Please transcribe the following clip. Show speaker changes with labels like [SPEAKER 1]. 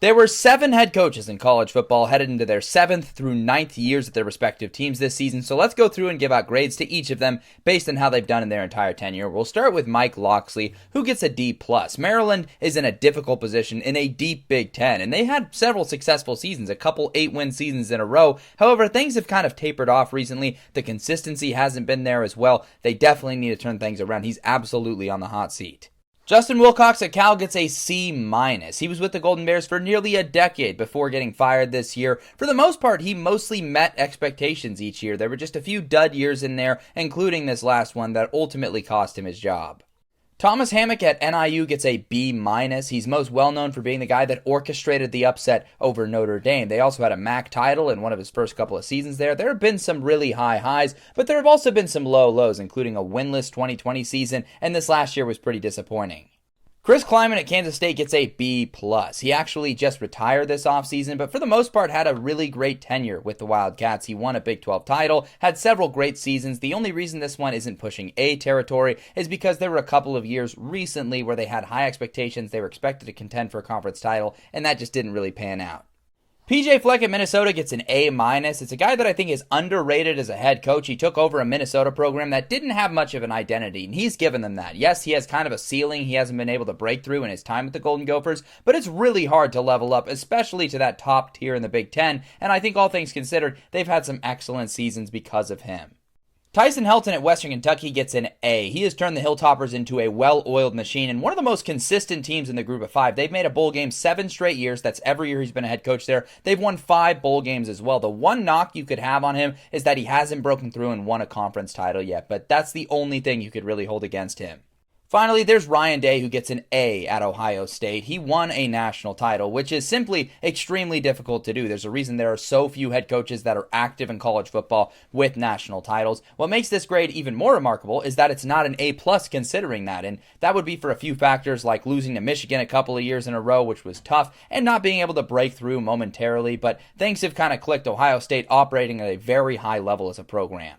[SPEAKER 1] There were 7 head coaches in college football headed into their 7th through 9th years at their respective teams this season, so let's go through and give out grades to each of them based on how they've done in their entire tenure. We'll start with Mike Locksley, who gets a D+. Maryland is in a difficult position in a deep Big Ten, and they had several successful seasons, a couple 8-win seasons in a row. However, things have kind of tapered off recently. The consistency hasn't been there as well. They definitely need to turn things around. He's absolutely on the hot seat. Justin Wilcox at Cal gets a C-. He was with the Golden Bears for nearly a decade before getting fired this year. For the most part, he mostly met expectations each year. There were just a few dud years in there, including this last one that ultimately cost him his job. Thomas Hammock at NIU gets a B-. He's most well known for being the guy that orchestrated the upset over Notre Dame. They also had a MAC title in one of his first couple of seasons there. There have been some really high highs, but there have also been some low lows, including a winless 2020 season, and this last year was pretty disappointing. Chris Klieman at Kansas State gets a B+. He actually just retired this offseason, but for the most part had a really great tenure with the Wildcats. He won a Big 12 title, had several great seasons. The only reason this one isn't pushing A territory is because there were a couple of years recently where they had high expectations. They were expected to contend for a conference title, and that just didn't really pan out. PJ Fleck at Minnesota gets an A-. It's a guy that I think is underrated as a head coach. He took over a Minnesota program that didn't have much of an identity, and he's given them that. Yes, he has kind of a ceiling. He hasn't been able to break through in his time with the Golden Gophers, but it's really hard to level up, especially to that top tier in the Big Ten, and I think all things considered, they've had some excellent seasons because of him. Tyson Helton at Western Kentucky gets an A. He has turned the Hilltoppers into a well-oiled machine and one of the most consistent teams in the group of 5. They've made a bowl game 7 straight years. That's every year he's been a head coach there. They've won 5 bowl games as well. The one knock you could have on him is that he hasn't broken through and won a conference title yet, but that's the only thing you could really hold against him. Finally, there's Ryan Day, who gets an A at Ohio State. He won a national title, which is simply extremely difficult to do. There's a reason there are so few head coaches that are active in college football with national titles. What makes this grade even more remarkable is that it's not an A+ considering that, and that would be for a few factors like losing to Michigan a couple of years in a row, which was tough, and not being able to break through momentarily, but things have kind of clicked. Ohio State operating at a very high level as a program.